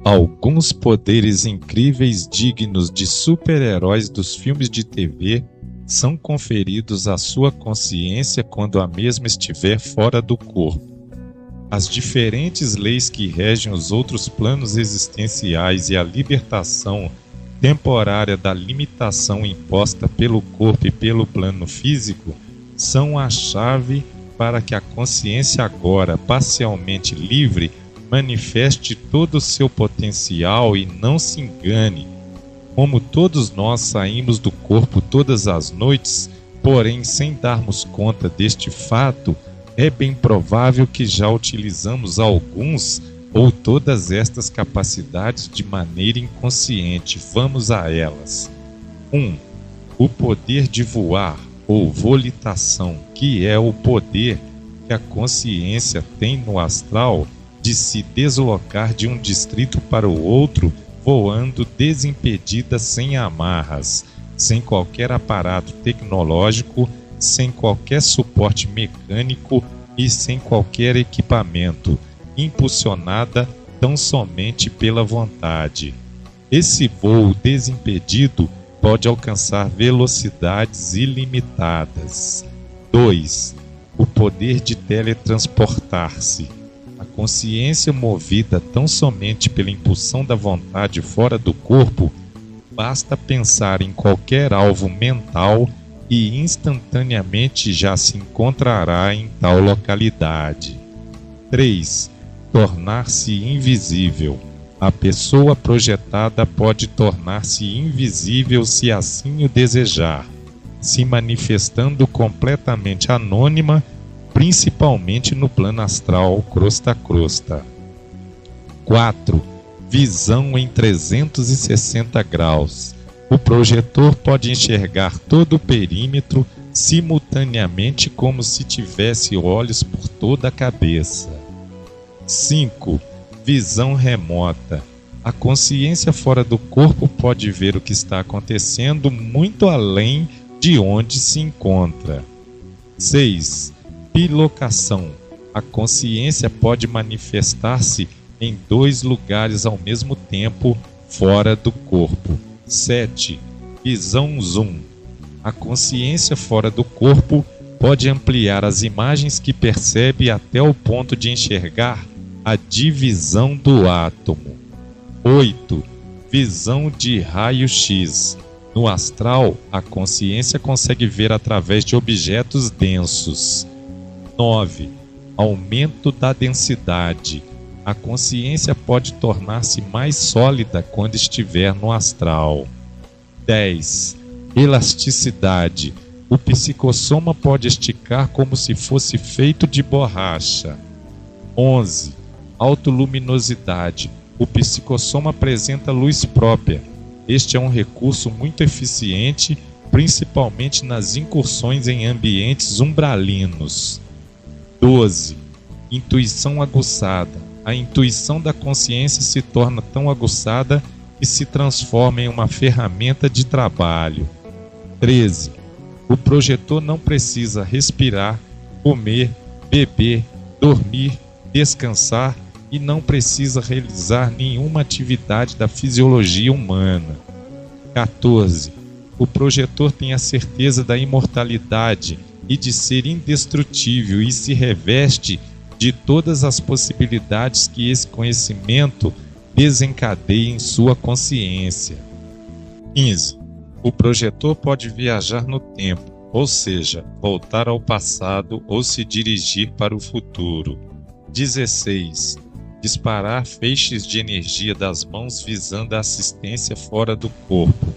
Alguns poderes incríveis dignos de super-heróis dos filmes de TV são conferidos à sua consciência quando a mesma estiver fora do corpo. As diferentes leis que regem os outros planos existenciais e a libertação temporária da limitação imposta pelo corpo e pelo plano físico são a chave para que a consciência agora parcialmente livre manifeste todo o seu potencial e não se engane. Como todos nós saímos do corpo todas as noites, porém sem darmos conta deste fato, é bem provável que já utilizamos alguns ou todas estas capacidades de maneira inconsciente. Vamos a elas. 1. O poder de voar ou volitação, que é o poder que a consciência tem no astral de se deslocar de um distrito para o outro, voando desimpedida, sem amarras, sem qualquer aparato tecnológico, sem qualquer suporte mecânico e sem qualquer equipamento, impulsionada tão somente pela vontade. Esse voo desimpedido pode alcançar velocidades ilimitadas. 2. O poder de teletransportar-se. A consciência movida tão somente pela impulsão da vontade fora do corpo, basta pensar em qualquer alvo mental e instantaneamente já se encontrará em tal localidade. 3. Tornar-se invisível. A pessoa projetada pode tornar-se invisível se assim o desejar, se manifestando completamente anônima, principalmente no plano astral crosta a crosta. 4. Visão em 360 graus. O projetor pode enxergar todo o perímetro simultaneamente como se tivesse olhos por toda a cabeça. 5. Visão remota. A consciência fora do corpo pode ver o que está acontecendo muito além de onde se encontra. 6. Bilocação. A consciência pode manifestar-se em 2 lugares ao mesmo tempo fora do corpo. 7. Visão zoom. A consciência fora do corpo pode ampliar as imagens que percebe até o ponto de enxergar a divisão do átomo. 8. Visão de raio-x. No astral, a consciência consegue ver através de objetos densos. 9. Aumento da densidade. A consciência pode tornar-se mais sólida quando estiver no astral. 10. Elasticidade. O psicossoma pode esticar como se fosse feito de borracha. 11. Autoluminosidade. O psicossoma apresenta luz própria. Este é um recurso muito eficiente, principalmente nas incursões em ambientes umbralinos. 12. Intuição aguçada. A intuição da consciência se torna tão aguçada que se transforma em uma ferramenta de trabalho. 13. O projetor não precisa respirar, comer, beber, dormir, descansar e não precisa realizar nenhuma atividade da fisiologia humana. 14. O projetor tem a certeza da imortalidade e de ser indestrutível e se reveste de todas as possibilidades que esse conhecimento desencadeia em sua consciência. 15. O projetor pode viajar no tempo, ou seja, voltar ao passado ou se dirigir para o futuro. 16. Disparar feixes de energia das mãos visando a assistência fora do corpo.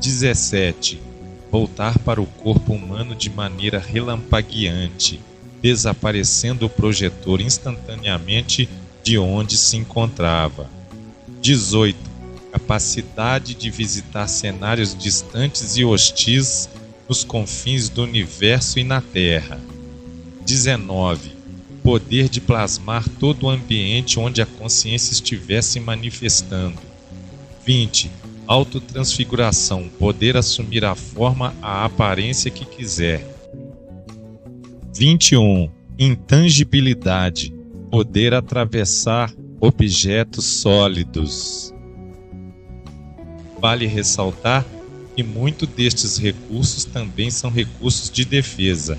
17. Voltar para o corpo humano de maneira relampagueante, desaparecendo o projetor instantaneamente de onde se encontrava. 18. Capacidade de visitar cenários distantes e hostis nos confins do universo e na Terra. 19. Poder de plasmar todo o ambiente onde a consciência estiver se manifestando. 20. Autotransfiguração, poder assumir a forma, a aparência que quiser. 21. Intangibilidade, poder atravessar objetos sólidos. Vale ressaltar que muitos destes recursos também são recursos de defesa.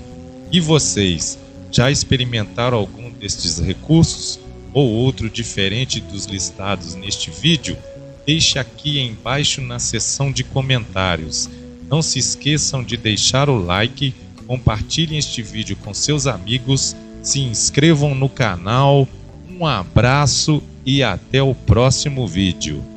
E vocês, já experimentaram algum destes recursos ou outro diferente dos listados neste vídeo? Deixe aqui embaixo na seção de comentários. Não se esqueçam de deixar o like, compartilhem este vídeo com seus amigos, se inscrevam no canal. Um abraço e até o próximo vídeo.